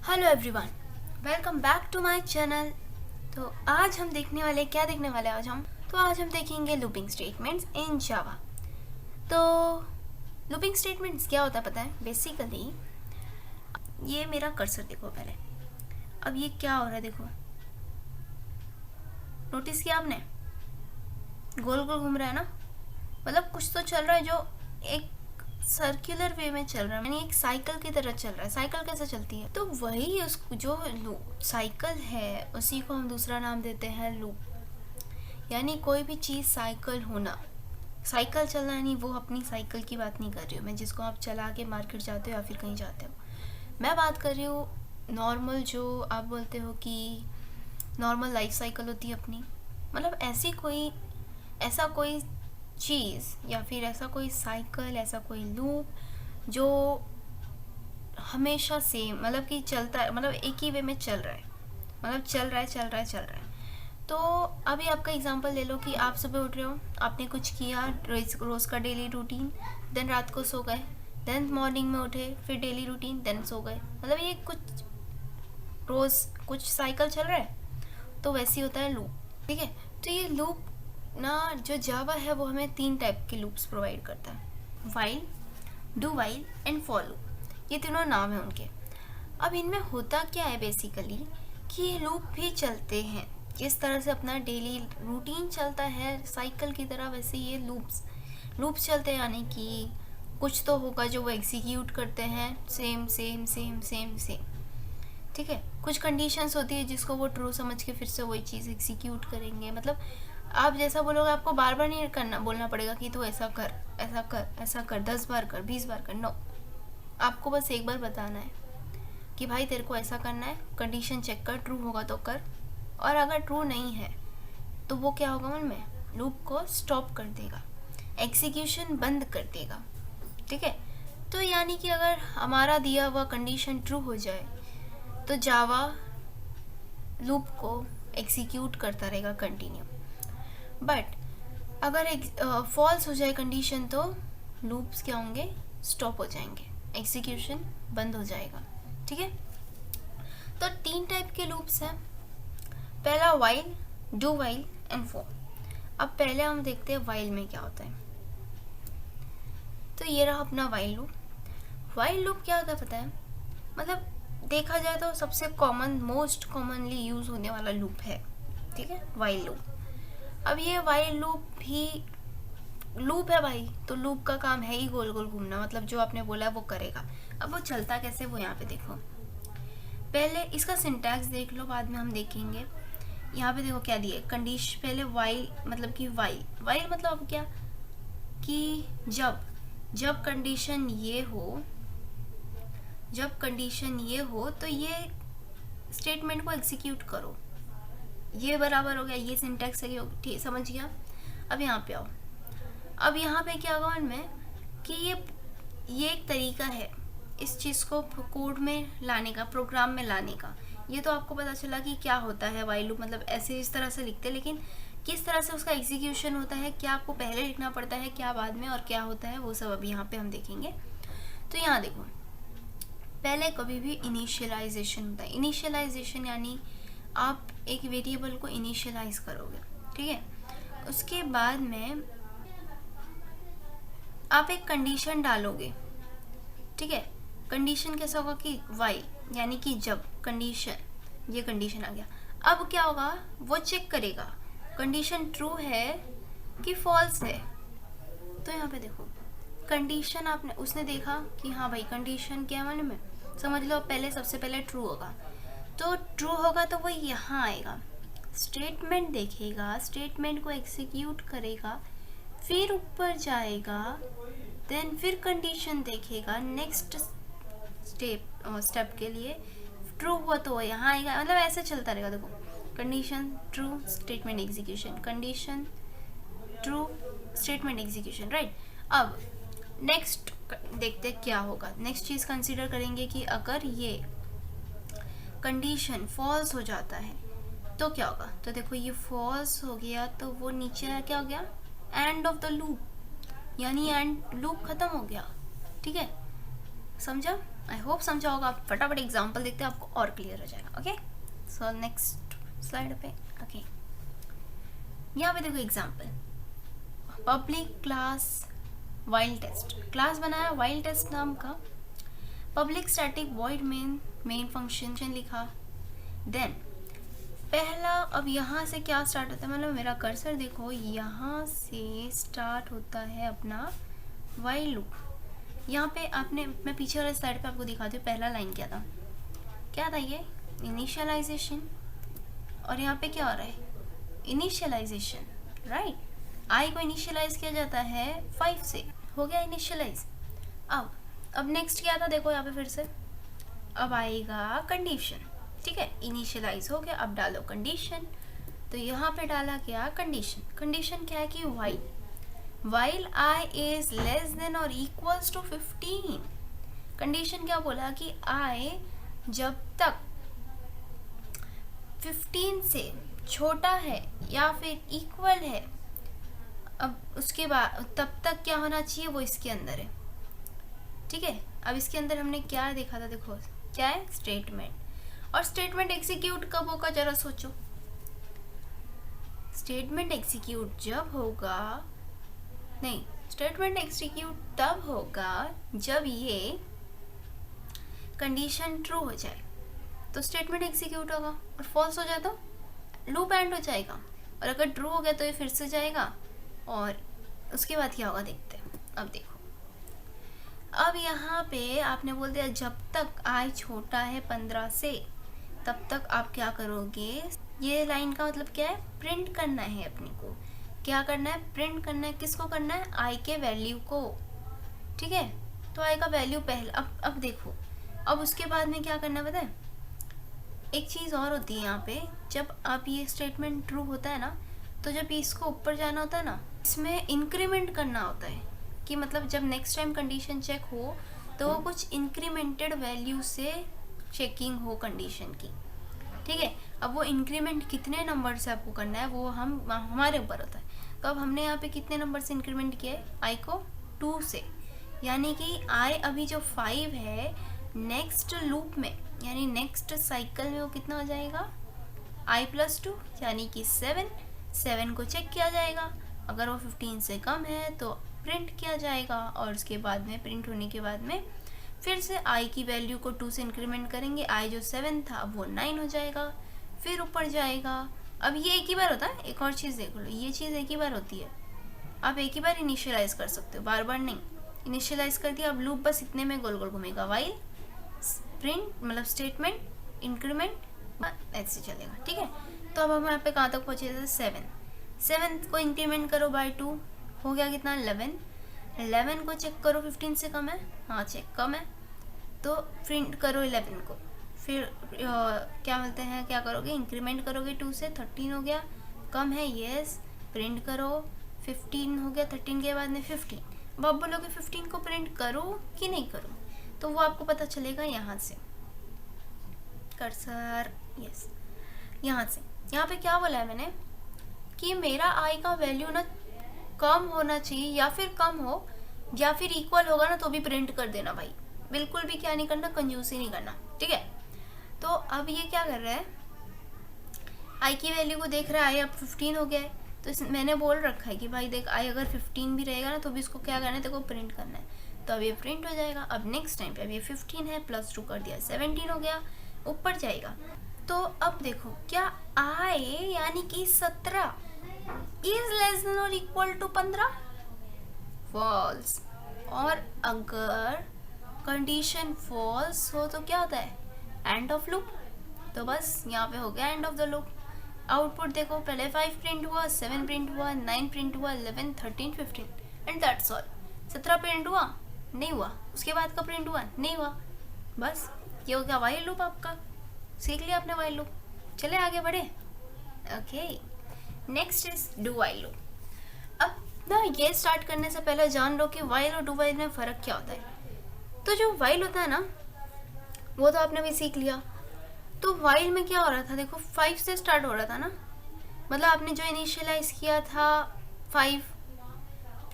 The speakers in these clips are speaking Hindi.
Hello everyone, welcome back to my channel. तो आज हम देखने वाले आज हम देखेंगे लूपिंग स्टेटमेंट्स इन जावा। तो लूपिंग स्टेटमेंट्स क्या होता है पता है? बेसिकली ये मेरा कर्सर देखो पहले। अब ये क्या हो रहा है देखो, नोटिस किया आपने? गोल गोल घूम रहा है ना, मतलब कुछ तो चल रहा है जो एक सर्कुलर वे में चल रहा है, यानी एक साइकिल की तरह चल रहा है। साइकिल कैसे चलती है? तो वही उस जो साइकिल है उसी को हम दूसरा नाम देते हैं लूप। यानी कोई भी चीज़ साइकिल होना, साइकिल चलना, यानी वो अपनी साइकिल की बात नहीं कर रही हूँ मैं जिसको आप चला के मार्केट जाते हो या फिर कहीं जाते हो। मैं बात कर रही हूँ नॉर्मल, जो आप बोलते हो कि नॉर्मल लाइफ साइकिल होती है अपनी। मतलब ऐसा कोई चीज़ या फिर ऐसा कोई साइकिल, ऐसा कोई लूप जो हमेशा सेम, मतलब कि चलता है, मतलब एक ही वे में चल रहा है, मतलब चल रहा है। तो अभी आपका एग्जांपल ले लो कि आप सुबह उठ रहे हो, आपने कुछ किया, रोज़ का डेली रूटीन, देन रात को सो गए, देन मॉर्निंग में उठे, फिर डेली रूटीन, देन सो गए। मतलब ये कुछ रोज़ कुछ साइकिल चल रहा है, तो वैसे ही होता है लूप। ठीक है, तो ये लूप ना, जो जावा है वो हमें 3 टाइप के लूप्स प्रोवाइड करता है: while, do while and for loop. ये तीनों नाम है उनके। अब इनमें होता क्या है बेसिकली कि ये लूप भी चलते हैं, जिस तरह से अपना डेली रूटीन चलता है साइकिल की तरह, वैसे ये लूप्स चलते हैं। यानी कि कुछ तो होगा जो वो एग्जीक्यूट करते हैं, same same same same same. ठीक है, कुछ कंडीशंस होती है जिसको वो ट्रू समझ के फिर से वही चीज़ एग्जीक्यूट करेंगे। मतलब आप जैसा बोलोगे आपको बार बार नहीं करना, बोलना पड़ेगा कि तू ऐसा कर, ऐसा कर, ऐसा कर, 10 बार कर, 20 बार कर। नो, आपको बस एक बार बताना है कि भाई तेरे को ऐसा करना है, कंडीशन चेक कर, ट्रू होगा तो कर, और अगर ट्रू नहीं है तो वो क्या होगा, मन में लूप को स्टॉप कर देगा, एग्जीक्यूशन बंद कर देगा। ठीक है, तो यानी कि अगर हमारा दिया हुआ कंडीशन ट्रू हो जाए तो जावा लूप को एग्जीक्यूट करता रहेगा कंटिन्यू। बट अगर फॉल्स हो जाए कंडीशन तो लूप्स क्या होंगे, स्टॉप हो जाएंगे, एग्जीक्यूशन बंद हो जाएगा। ठीक है, तो 3 टाइप के लूप्स हैं। पहला while, do while and for. अब पहले हम देखते हैं वाइल में क्या होता है। तो ये रहा अपना वाइल लूप। वाइल लूप क्या होता है पता है? मतलब देखा जाए तो सबसे मोस्ट कॉमनली यूज होने वाला लूप है। ठीक है, वाइल लूप। अब ये वाइल लूप भी लूप है भाई, तो लूप का काम है ही गोल गोल घूमना, मतलब जो आपने बोला है वो करेगा। अब वो चलता कैसे, वो यहाँ पे देखो। पहले इसका सिंटैक्स देख लो, बाद में हम देखेंगे। यहाँ पे देखो क्या दिए, कंडीशन। पहले वाइल मतलब कि वाइल मतलब क्या कि जब कंडीशन ये हो तो ये स्टेटमेंट को एग्जीक्यूट करो। ये बराबर हो गया, ये सिंटैक्स है, ठीक समझ गया। अब यहाँ पे आओ। अब यहाँ पे क्या होगा उनमें कि ये एक तरीका है इस चीज़ को कोड में लाने का, प्रोग्राम में लाने का। ये तो आपको पता चला कि क्या होता है वाइल लूप, मतलब ऐसे इस तरह से लिखते हैं, लेकिन किस तरह से उसका एग्जीक्यूशन होता है, क्या आपको पहले लिखना पड़ता है, क्या बाद में, और क्या होता है, वो सब अभी यहाँ पे हम देखेंगे। तो यहाँ देखो, पहले कभी भी इनिशियलाइजेशन होता है। इनिशियलाइजेशन यानी आप एक वेरिएबल को इनिशियलाइज करोगे। ठीक है, उसके बाद में आप एक कंडीशन डालोगे। ठीक है, कंडीशन कैसा होगा कि वाइल, यानी कि जब कंडीशन, ये कंडीशन आ गया। अब क्या होगा, वो चेक करेगा कंडीशन ट्रू है कि फॉल्स है। तो यहाँ पे देखो, कंडीशन आपने उसने देखा कि हाँ भाई कंडीशन क्या माने में, समझ लो पहले सबसे पहले ट्रू होगा। तो ट्रू होगा तो वो यहाँ आएगा, स्टेटमेंट देखेगा, स्टेटमेंट को एग्जीक्यूट करेगा, फिर ऊपर जाएगा, देन फिर कंडीशन देखेगा नेक्स्ट स्टेप के लिए। ट्रू हुआ तो वो यहाँ आएगा, मतलब ऐसे चलता रहेगा। देखो, condition true, statement execution, condition true, statement execution, right. अब नेक्स्ट देखते क्या होगा। नेक्स्ट चीज़ कंसीडर करेंगे कि अगर ये कंडीशन फॉल्स हो जाता है तो क्या होगा। तो देखो, ये फॉल्स हो गया तो वो नीचे क्या हो गया, एंड ऑफ द लूप, यानी एंड लूप खत्म हो गया। ठीक है, समझा? आई होप समझा होगा। आप फटाफट एग्जाम्पल देखते हैं, आपको और क्लियर हो जाएगा। ओके, सो नेक्स्ट स्लाइड पे। ओके, यहाँ पे देखो example, public class while test, class बनाया वाइल टेस्ट नाम का, public static void main function लिखा। देन पहला, अब यहाँ से क्या स्टार्ट होता है, मतलब मेरा कर्सर देखो, यहाँ से स्टार्ट होता है अपना वाइल लूप। यहाँ पे आपने, मैं पीछे वाले स्लाइड पे आपको दिखाती हूँ, पहला लाइन क्या था ये इनिशियलाइजेशन, और यहाँ पे क्या हो रहा है इनिशियलाइजेशन, राइट। आई को इनिशियलाइज किया जाता है 5 से, हो गया इनिशियलाइज। अब नेक्स्ट क्या था देखो यहाँ पे फिर से, अब आएगा कंडीशन, ठीक है, इनिशियलाइज हो गया, अब डालो कंडीशन। तो यहाँ पे डाला क्या कंडीशन, कंडीशन क्या है कि while I is less than और इक्वल्स टू 15। कंडीशन क्या बोला कि आई जब तक 15 से छोटा है या फिर इक्वल है, अब उसके बाद तब तक क्या होना चाहिए वो इसके अंदर है, ठीक है। अब इसके अंदर हमने क्या देखा था, देखो क्या है स्टेटमेंट, और स्टेटमेंट एग्जीक्यूट कब होगा जरा सोचो। स्टेटमेंट एग्जीक्यूट जब होगा, नहीं, स्टेटमेंट एग्जीक्यूट तब होगा जब ये कंडीशन ट्रू हो जाए तो स्टेटमेंट एग्जीक्यूट होगा, और फॉल्स हो जाए तो लूप एंड हो जाएगा, और अगर ट्रू हो गया तो ये फिर से जाएगा, और उसके बाद क्या होगा देखते हैं। अब देखो, अब यहाँ पे आपने बोल दिया जब तक आई छोटा है 15 से, तब तक आप क्या करोगे, ये लाइन का मतलब क्या है, प्रिंट करना है अपने को, क्या करना है, प्रिंट करना है, किसको करना है, आई के वैल्यू को, ठीक है। तो आई का वैल्यू पहले, अब देखो, अब उसके बाद में क्या करना है पता है, एक चीज़ और होती है यहाँ पे, जब आप ये स्टेटमेंट ट्रू होता है ना, तो जब इसको ऊपर जाना होता है ना, इसमें इंक्रीमेंट करना होता है, कि मतलब जब नेक्स्ट टाइम कंडीशन चेक हो तो वो कुछ इंक्रीमेंटेड वैल्यू से चेकिंग हो कंडीशन की, ठीक है। अब वो इंक्रीमेंट कितने नंबर से आपको करना है वो हमारे ऊपर होता है। तो अब हमने यहाँ पे कितने नंबर से इंक्रीमेंट किया है, आई को 2 से, यानी कि आई अभी जो 5 है, नेक्स्ट लूप में यानी नेक्स्ट साइकिल में वो कितना हो जाएगा, आई प्लस 2 यानी कि 7 को चेक किया जाएगा, अगर वो 15 से कम है तो प्रिंट किया जाएगा, और उसके बाद में प्रिंट होने के बाद में फिर से आई की वैल्यू को 2 से इंक्रीमेंट करेंगे, आई जो 7 था अब वो 9 हो जाएगा, फिर ऊपर जाएगा। अब ये एक ही बार होता है, एक और चीज़ देख लो, ये चीज़ एक ही बार होती है, आप एक ही बार इनिशियलाइज कर सकते हो, बार बार नहीं। इनिशियलाइज कर दिया, अब लूप बस इतने में गोल गोल घूमेगा, वाइल प्रिंट मतलब स्टेटमेंट इंक्रीमेंट ऐसे चलेगा, ठीक है। तो अब हम यहाँ पे कहाँ तक पहुँचे थे, 7 को इंक्रीमेंट करो बाय 2, हो गया कितना 11 को चेक करो 15 से कम है, हाँ चेक कम है, तो प्रिंट करो 11 को, फिर क्या बोलते हैं, क्या करोगे, इंक्रीमेंट करोगे 2 से, 13 हो गया, कम है यस, प्रिंट करो, 15 हो गया, 13 के बाद में 15। अब आप बोलोगे 15 को प्रिंट करो कि नहीं करो, तो वो आपको पता चलेगा यहाँ से, कर्सर यस, यहाँ से, यहाँ पे क्या बोला है मैंने कि मेरा आई का वैल्यू ना कम होना चाहिए, या फिर कम हो या फिर इक्वल होगा ना तो भी प्रिंट कर देना भाई, बिल्कुल भी क्या नहीं करना, कंजूसी नहीं करना, ठीक है। तो अब ये क्या कर रहा है, आई की वैल्यू को देख रहा है, आई अब 15 हो गया है, तो मैंने बोल रखा है कि भाई देख आई अगर 15 भी रहेगा ना तो भी इसको क्या करना है, देखो प्रिंट करना है, तो अब ये प्रिंट हो जाएगा। अब नेक्स्ट टाइम पे अब ये 15 है, प्लस 2 कर दिया 17 हो गया, ऊपर जाएगा। तो अब देखो क्या आई यानी कि 17 इज लेस देन और इक्वल टू 15, फॉल्स, और अगर कंडीशन फॉल्स हो तो क्या होता है, एंड ऑफ लूप। तो बस यहाँ पे हो गया end of the loop. Output देखो, पहले 5 प्रिंट हुआ, 7 प्रिंट हुआ, 9 प्रिंट हुआ, 11, 13, 15 एंड दैट्स ऑल। 17 प्रिंट हुआ नहीं हुआ, उसके बाद का प्रिंट हुआ नहीं हुआ, बस ये हो गया वाइल लूप आपका, सीख लिया आपने वाइल लूप। चले आगे बढ़े, okay. Next is do while loop. अब ना ये स्टार्ट करने से पहले जान लो कि वाइल और डू वाइल में फ़र्क क्या होता है। तो जो वाइल होता है ना वो तो आपने भी सीख लिया। तो वाइल में क्या हो रहा था, देखो 5 से स्टार्ट हो रहा था ना, मतलब आपने जो इनिशियलाइज किया था 5,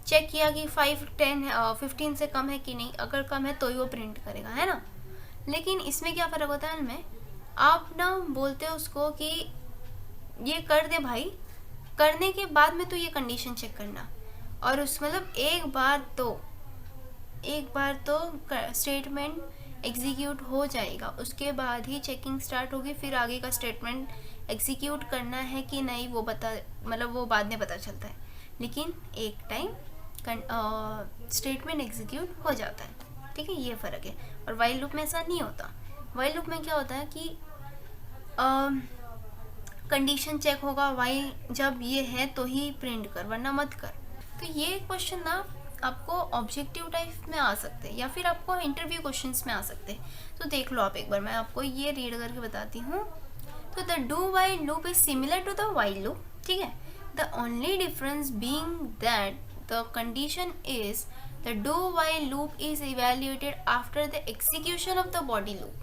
चेक किया कि 5, 10, 15 से कम है कि नहीं, अगर कम है तो ही वो प्रिंट करेगा, है ना। लेकिन इसमें क्या फ़र्क होता है इनमें, आप ना बोलते हो उसको कि ये कर दे भाई, करने के बाद में तो ये कंडीशन चेक करना, और उस मतलब एक बार तो स्टेटमेंट एग्जीक्यूट हो जाएगा, उसके बाद ही चेकिंग स्टार्ट होगी, फिर आगे का स्टेटमेंट एग्जीक्यूट करना है कि नहीं वो वो बाद में पता चलता है, लेकिन एक टाइम स्टेटमेंट एग्जीक्यूट हो जाता है। ठीक है, ये फ़र्क है। और वाइल लूप में ऐसा नहीं होता। वाइल लूप में क्या होता है कि कंडीशन चेक होगा, वाइल जब ये है तो ही प्रिंट कर, वरना मत कर। तो ये क्वेश्चन ना आपको ऑब्जेक्टिव टाइप में आ सकते हैं या फिर आपको इंटरव्यू क्वेश्चंस में आ सकते हैं। तो देख लो आप एक बार, मैं आपको ये रीड करके बताती हूँ। तो the do while loop is similar to the while loop. ठीक है, the only difference being that the condition is the do while loop is evaluated after the execution of the body loop.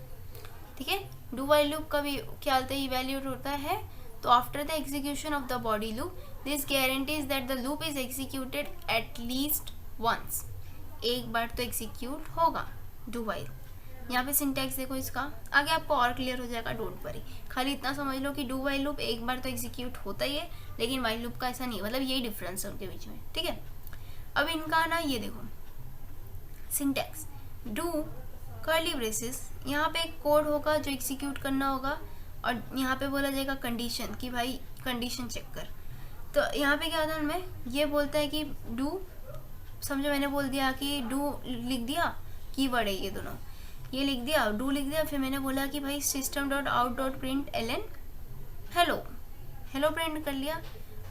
ठीक है, डू वाइल लूप का भी क्या होता है, इवेल्यूएट होता है तो after the execution of the body loop, this guarantees that the loop is executed at least once. एक बार तो एग्जीक्यूट होगा डू वाइल। यहाँ पे सिंटैक्स देखो इसका, आगे आपको और क्लियर हो जाएगा, डोंट वरी। खाली इतना समझ लो कि डू वाइल लूप एक बार तो एग्जीक्यूट होता ही है, लेकिन वाइल लूप का ऐसा नहीं, मतलब यही डिफरेंस है उनके बीच में। ठीक है, अब इनका ना ये देखो सिंटैक्स, डू कर्ली ब्रेसेस, यहाँ पे एक कोड होगा जो एग्जीक्यूट करना होगा, और यहाँ पे बोला जाएगा कंडीशन कि भाई कंडीशन चेक कर। तो यहाँ पे क्या होता है उनमें, ये बोलता है कि डू, समझो मैंने बोल दिया कि डू लिख दिया, कीवर्ड है ये दोनों, ये लिख दिया, डू लिख दिया, फिर मैंने बोला कि भाई system dot out dot println hello, hello print कर लिया,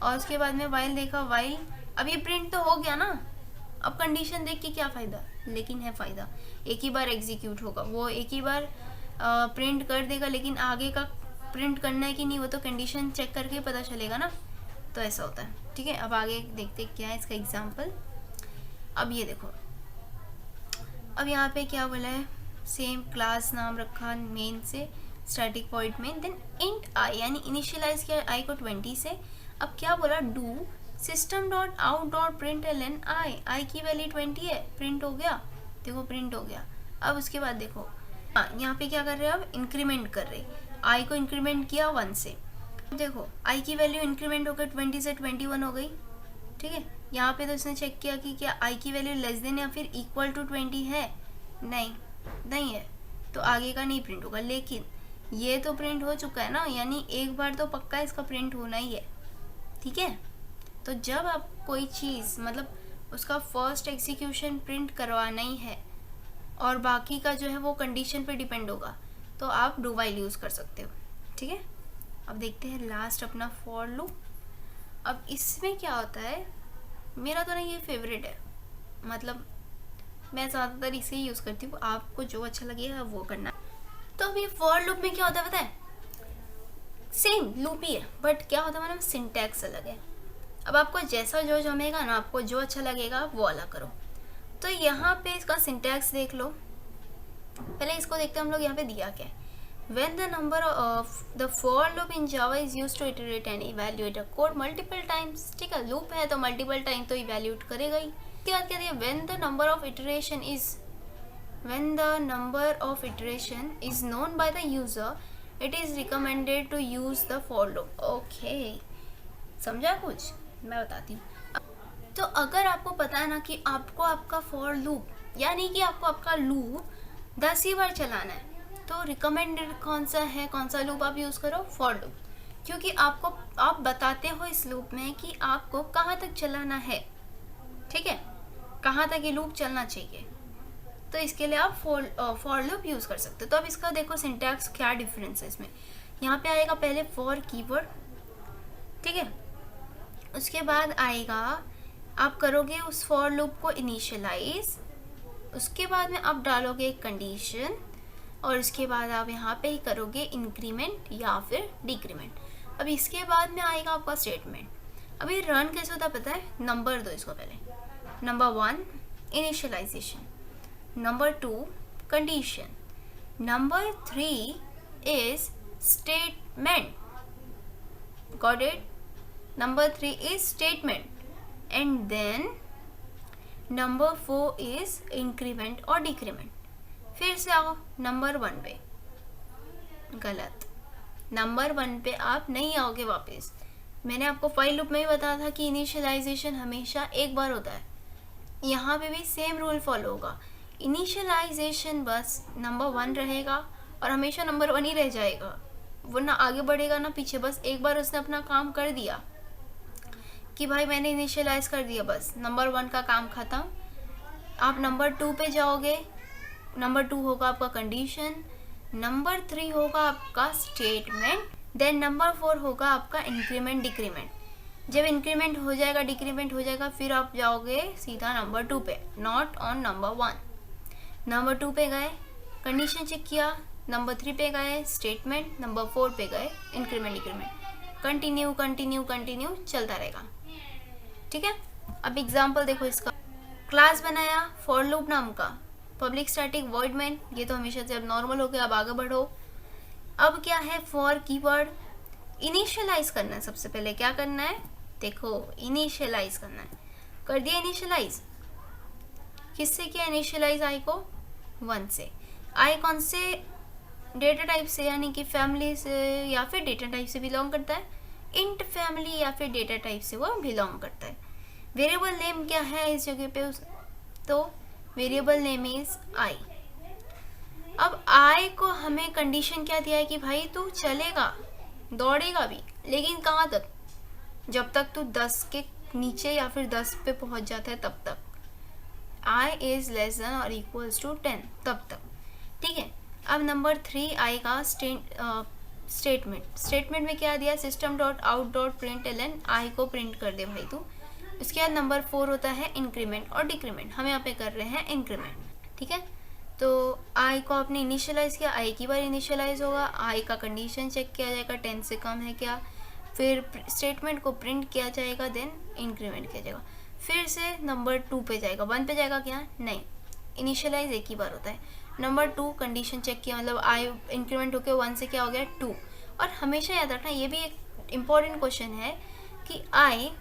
और उसके बाद में वाइल देखा, वाइल, अब ये प्रिंट तो हो गया ना, अब कंडीशन देख के क्या फ़ायदा, लेकिन है फ़ायदा, एक ही बार एग्जीक्यूट होगा, वो एक ही बार प्रिंट कर देगा, लेकिन आगे का प्रिंट करना है कि नहीं वो तो कंडीशन चेक करके पता चलेगा ना। तो ऐसा होता है। ठीक है, अब आगे देखते क्या है इसका एग्जाम्पल। अब ये देखो, अब यहाँ पे क्या बोला है, सेम क्लास नाम रखा मेन से, स्टैटिक पॉइंट में, देन इंट आई, यानी इनिशियलाइज किया आई को 20 से। अब क्या बोला, do system dot out dot println I, I की वैल्यू 20 है, प्रिंट हो गया, देखो प्रिंट हो गया। अब उसके बाद देखो यहाँ पे क्या कर रहे हैं, अब इंक्रीमेंट कर रहे, आई को इंक्रीमेंट किया 1 से, देखो आई की वैल्यू इंक्रीमेंट होकर 20 से 21 हो गई। ठीक है, यहाँ पे तो इसने चेक किया कि क्या आई की वैल्यू लेस देन या फिर इक्वल टू 20 है, नहीं है, तो आगे का नहीं प्रिंट होगा, लेकिन ये तो प्रिंट हो चुका है ना, यानी एक बार तो पक्का इसका प्रिंट होना ही है। ठीक है, तो जब आप कोई चीज़ उसका फर्स्ट एग्जीक्यूशन प्रिंट करवाना ही है और बाकी का जो है वो कंडीशन पे डिपेंड होगा, तो आप डू वाइल यूज़ कर सकते हो। ठीक है, अब देखते हैं लास्ट अपना फॉर लूप। अब इसमें क्या होता है, मेरा तो ना ये फेवरेट है, मैं ज़्यादातर इसे ही यूज़ करती हूँ, आपको जो अच्छा लगेगा वो करना। तो अब ये फॉर लूप में क्या होता है पता है, सेम लूप ही है, बट क्या होता है सिंटैक्स अलग है। अब आपको जैसा जो जमेगा ना, आपको जो अच्छा लगेगा वो वाला करो। तो यहाँ पे इसका सिंटैक्स देख लो, पहले इसको देखते हैं हम लोग, यहाँ पे दिया क्या है, when the number of the for loop in Java is used to iterate and evaluate a code multiple times। ठीक है, लूप है तो मल्टीपल टाइम तो इवेल्यूएट करेगा ही। इसके बाद क्या दिया, when the number of iteration is known by the user it is recommended to use the for loop। Okay, समझा कुछ, मैं बताती हूँ। तो अगर आपको पता है ना कि आपको आपका फॉर लूप, यानी कि आपको आपका लूप 10 ही बार चलाना है, तो रिकमेंडेड कौन सा है, कौन सा लूप आप यूज़ करो, फॉर लूप, क्योंकि आप बताते हो इस लूप में कि आपको कहाँ तक चलाना है। ठीक है, कहाँ तक ये लूप चलना चाहिए, तो इसके लिए आप फॉर लूप यूज़ कर सकते हो। तो अब इसका देखो सिंटैक्स क्या डिफरेंस है इसमें। यहाँ पे आएगा पहले फॉर कीवर्ड, ठीक है, उसके बाद आएगा आप करोगे उस फॉर लूप को इनिशियलाइज, उसके बाद में आप डालोगे एक कंडीशन, और इसके बाद आप यहाँ पे ही करोगे इंक्रीमेंट या फिर डिक्रीमेंट। अब इसके बाद में आएगा आपका स्टेटमेंट। अब ये रन कैसे होता है पता है, नंबर दो इसको पहले, number 1 initialization, number 2 condition, number 3 is statement, got it, number 3 is statement, and then number 4 is increment or decrement। फिर से आओ नंबर 1 पे, गलत, नंबर 1 पे आप नहीं आओगे वापस। मैंने आपको फाइल लूप में ही बताया था कि इनिशियलाइजेशन हमेशा एक बार होता है, यहाँ पे भी सेम रूल फॉलो होगा। इनिशियलाइजेशन बस नंबर 1 रहेगा और हमेशा नंबर 1 ही रह जाएगा, वो ना आगे बढ़ेगा ना पीछे। बस एक बार उसने अपना काम कर दिया कि भाई मैंने इनिशियलाइज कर दिया, बस नंबर 1 का काम ख़त्म। आप नंबर 2 पे जाओगे, नंबर 2 होगा आपका कंडीशन, नंबर 3 होगा आपका स्टेटमेंट, देन नंबर 4 होगा आपका इंक्रीमेंट डिक्रीमेंट। जब इंक्रीमेंट हो जाएगा डिक्रीमेंट हो जाएगा फिर आप जाओगे सीधा नंबर 2 पे, नॉट ऑन नंबर 1। नंबर 2 पे गए, कंडीशन चेक किया, नंबर 3 पे गए स्टेटमेंट, नंबर 4 पे गए increment decrement. Continue continue continue चलता रहेगा, ठीक है। अब एग्जाम्पल देखो इसका। क्लास बनाया फॉर लूप नाम का, पब्लिक स्टैटिक वॉइड मेन, ये तो हमेशा से अब नॉर्मल हो गया, अब आगे बढ़ो। अब क्या है फॉर कीवर्ड, इनिशियलाइज करना है। सबसे पहले क्या करना है, देखो इनिशियलाइज करना है, कर दिया इनिशियलाइज। किससे किया इनिशियलाइज, आई को 1 से। आई कौन से डेटा टाइप से, यानी कि फैमिली से या फिर डेटा टाइप से बिलोंग करता है, इंट फैमिली या फिर डेटा टाइप से वो बिलोंग करता है। वेरिएबल नेम क्या है इस जगह पे, तो वेरिएबल नेम इज आई। अब आई को हमें कंडीशन क्या दिया है कि भाई तू चलेगा दौड़ेगा भी, लेकिन कहाँ तक, जब तक तू 10 के नीचे या फिर 10 पे पहुंच जाता है तब तक। आई इज लेस देन और इक्वल्स टू 10 तब तक, ठीक है। अब नंबर 3 आएगा स्टेटमेंट में क्या दिया, system dot out dot println, I को प्रिंट कर दे भाई तू। उसके बाद नंबर 4 होता है इंक्रीमेंट और डिक्रीमेंट, हम यहाँ पे कर रहे हैं इंक्रीमेंट, ठीक है। तो आई को आपने इनिशियलाइज किया, आई की बार इनिशियलाइज होगा, आई का कंडीशन चेक किया जाएगा 10 से कम है क्या, फिर स्टेटमेंट को प्रिंट किया जाएगा, देन इंक्रीमेंट किया जाएगा। फिर से नंबर 2 पे जाएगा, 1 पे जाएगा क्या, नहीं, इनिशियलाइज एक ही बार होता है। नंबर 2 कंडीशन चेक किया, मतलब आई इंक्रीमेंट होकर 1 से क्या हो गया 2। और हमेशा याद रखना, ये भी एक इम्पॉर्टेंट क्वेश्चन है कि आई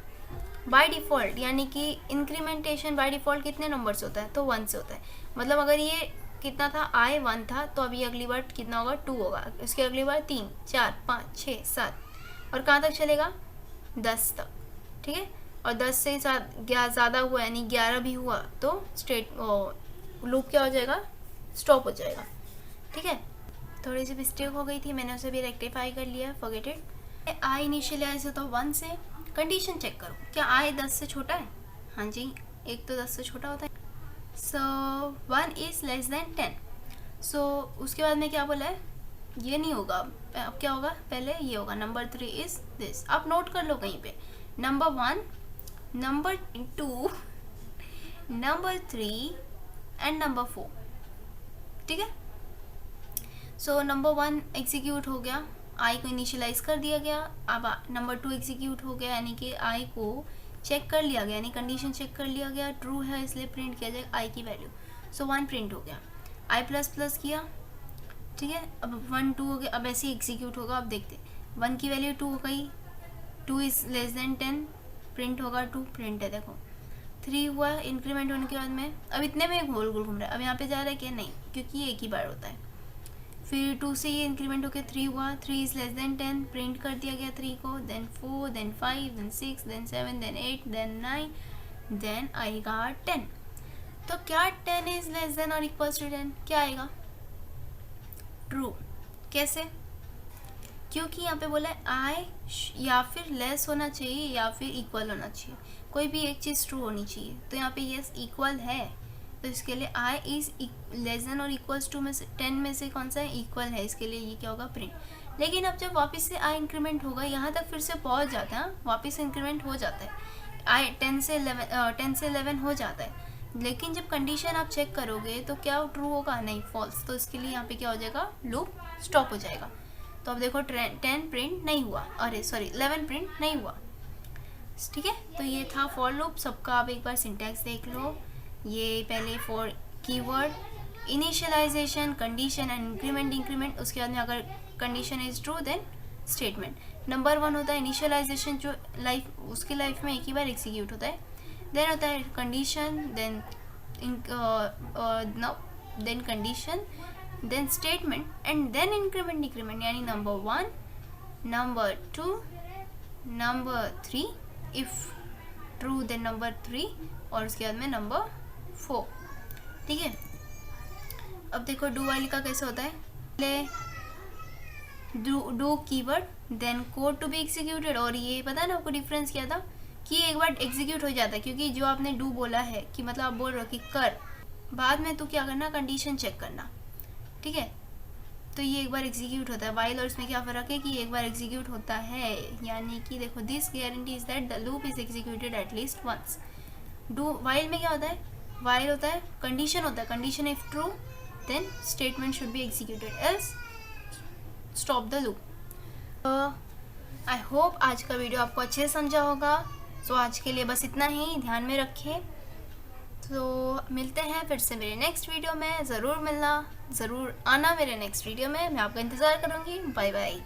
बाय डिफ़ॉल्ट, यानी कि इंक्रीमेंटेशन बाय डिफ़ॉल्ट कितने नंबर से होता है, तो 1 से होता है। मतलब अगर ये कितना था, आई 1 था, तो अभी अगली बार कितना होगा 2 होगा, उसकी अगली बार 3 4 5 6 7 और कहाँ तक चलेगा 10 तक, ठीक है। और 10 से ज़्यादा हुआ यानी 11 भी हुआ तो लूप क्या हो जाएगा, स्टॉप हो जाएगा, ठीक है। थोड़ी सी मिस्टेक हो गई थी, मैंने उसे भी रेक्टिफाई कर लिया, फॉरगेट इट। आई इनिशियलाइज होता है 1 से, कंडीशन चेक करो, क्या आई 10 से छोटा है, हाँ जी, एक तो 10 से छोटा होता है। सो 1 इज़ लेस देन 10। सो उसके बाद में क्या बोला है, ये नहीं होगा, अब क्या होगा, पहले ये होगा, नंबर 3 इज़ दिस। आप नोट कर लो कहीं पे, number 1, number 2, number 3 and number 4, ठीक है। सो नंबर 1 एग्जीक्यूट हो गया, आई को इनिशियलाइज कर दिया गया। अब नंबर 2 एग्जीक्यूट हो गया, यानी कि आई को चेक कर लिया गया, यानी कंडीशन चेक कर लिया गया, ट्रू है इसलिए प्रिंट किया जाएगा आई की वैल्यू। सो 1 प्रिंट हो गया, आई प्लस प्लस किया, ठीक है। अब 1 2 हो गया, अब ऐसे ही एग्जीक्यूट होगा। अब देखते 1 की वैल्यू 2 हो गई, 2 इज़ लेस देन 10, प्रिंट होगा 2, प्रिंट है देखो। 3 हुआ इंक्रीमेंट होने के बाद में, अब इतने में गोल गोल घूम रहा है, अब यहाँ पे जा रहा है क्या, नहीं, क्योंकि ये एक ही बार होता है। फिर 2 से ये इंक्रीमेंट होकर 3 हुआ, 3 इज़ लेस देन 10, प्रिंट कर दिया गया 3 को, then 4, then 5, then 6, then 7, then 8, then 9, then आएगा 10। तो क्या 10 इज़ लेस देन और इक्वल्स टू 10, क्या आएगा, ट्रू। कैसे, क्योंकि यहाँ पे बोला है आई या फिर लेस होना चाहिए या फिर इक्वल होना चाहिए, कोई भी एक चीज़ ट्रू होनी चाहिए। तो यहाँ पे यस इक्वल है, तो इसके लिए आई इज़ लेस देन और इक्वल्स टू में से 10 में से कौन सा है, इक्वल है, इसके लिए ये क्या होगा, प्रिंट। लेकिन अब जब वापस से आई इंक्रीमेंट होगा, यहाँ तक फिर से पहुँच जाता है, वापस इंक्रीमेंट हो जाता है, आई 10 से 11 हो जाता है। लेकिन जब कंडीशन आप चेक करोगे तो क्या ट्रू होगा, नहीं, फॉल्स। तो इसके लिए यहाँ पे क्या हो जाएगा, लूप स्टॉप हो जाएगा। तो अब देखो 10 प्रिंट नहीं हुआ, अरे सॉरी 11 प्रिंट नहीं हुआ, ठीक है। तो ये था फॉर लूप, सबका आप एक बार सिंटैक्स देख लो। ये पहले for keyword, initialization, condition and increment, उसके बाद में अगर condition is true then statement. Number 1 होता है इनिशियलाइजेशन, जो उसकी लाइफ में एक ही बार एग्जीक्यूट होता है। देन होता है condition, then then condition, then statement and then increment decrement, यानी number 1, number 2, number 3, if true then number 3, और उसके बाद में नंबर 4। ठीक है, अब देखो डू वाइल का कैसे होता है। पहले do keyword then code to be executed, और ये पता है ना आपको डिफरेंस क्या था कि एक बार एग्जीक्यूट हो जाता है, क्योंकि जो आपने डू बोला है कि मतलब आप बोल रहे हो कि कर, बाद में तो क्या करना, कंडीशन चेक करना। ठीक है, तो ये एक बार एग्जीक्यूट होता है। वाइल और इसमें क्या फ़र्क है कि एक बार एग्जीक्यूट होता है, यानी कि देखो this guarantees that the loop is executed at least once. Do while में क्या होता है, वाइल होता है कंडीशन होता है, condition if true then statement should be executed else stop the loop. I hope आज का वीडियो आपको अच्छे से समझा होगा। सो आज के लिए बस इतना ही, ध्यान में रखें। तो मिलते हैं फिर से मेरे नेक्स्ट वीडियो में, ज़रूर मिलना, ज़रूर आना मेरे नेक्स्ट वीडियो में, मैं आपका इंतज़ार करूँगी। Bye bye.